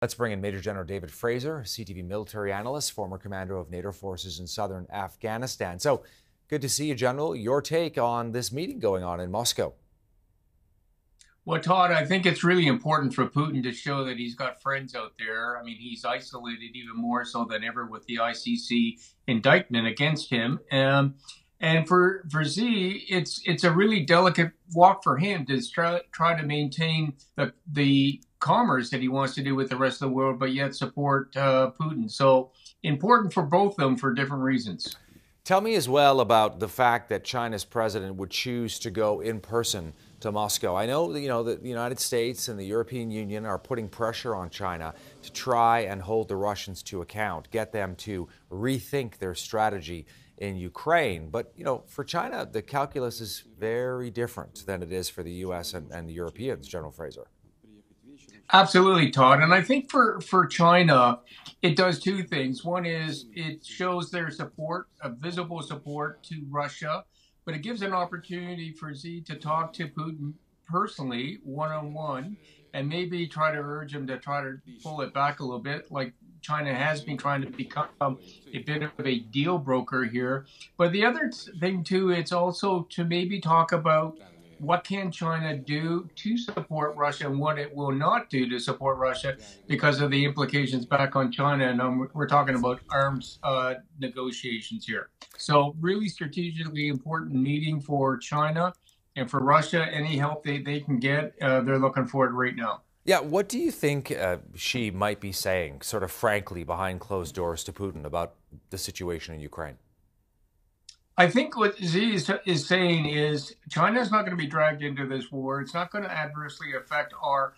Let's bring in Major General David Frasier, CTV military analyst, former commander of NATO forces in southern Afghanistan. So good to see you, General. Your take on this meeting going on in Moscow. Well, Todd, I think it's really important for Putin to show that he's got friends out there. I mean, he's isolated even more so than ever with the ICC indictment against him. And for Z, it's a really delicate walk for him to try to maintain the commerce that he wants to do with the rest of the world, but yet support Putin. So important for both of them for different reasons. Tell me as well about the fact that China's president would choose to go in person to Moscow. I know that the United States and the European Union are putting pressure on China to try and hold the Russians to account, get them to rethink their strategy in Ukraine. But, for China, the calculus is very different than it is for the U.S. and the Europeans, General Frasier. Absolutely, Todd. And I think for China, it does two things. One is it shows their support, a visible support to Russia, but it gives an opportunity for Xi to talk to Putin personally, one-on-one, and maybe try to urge him to try to pull it back a little bit, like China has been trying to become a bit of a deal broker here. But the other thing, too, it's also to maybe talk about what can China do to support Russia and what it will not do to support Russia because of the implications back on China. And we're talking about arms negotiations here. So really strategically important meeting for China and for Russia. Any help they can get, they're looking for it right now. Yeah, what do you think Xi might be saying, sort of frankly, behind closed doors to Putin about the situation in Ukraine? I think what Xi is saying is China is not going to be dragged into this war. It's not going to adversely affect our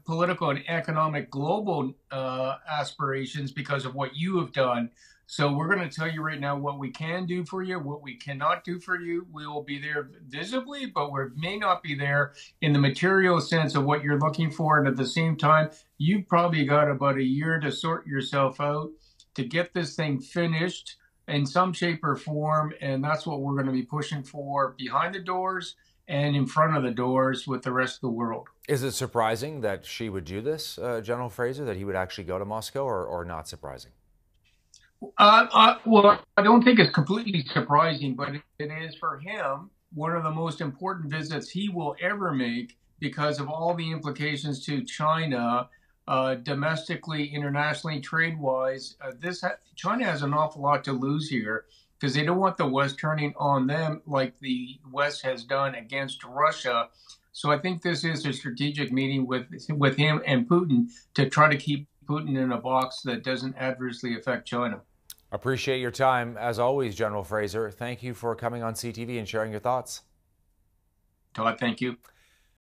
political and economic global aspirations because of what you have done. So we're going to tell you right now what we can do for you, what we cannot do for you. We will be there visibly, but we may not be there in the material sense of what you're looking for. And at the same time, you've probably got about a year to sort yourself out to get this thing finished in some shape or form, and that's what we're going to be pushing for behind the doors and in front of the doors with the rest of the world. Is it surprising that Xi would do this, General Frasier, that he would actually go to Moscow, or not surprising? Well, I don't think it's completely surprising, but it is for him one of the most important visits he will ever make because of all the implications to China. Domestically, internationally, trade-wise, China has an awful lot to lose here because they don't want the West turning on them like the West has done against Russia. So I think this is a strategic meeting with him and Putin to try to keep Putin in a box that doesn't adversely affect China. Appreciate your time, as always, General Frasier. Thank you for coming on CTV and sharing your thoughts. Todd, thank you.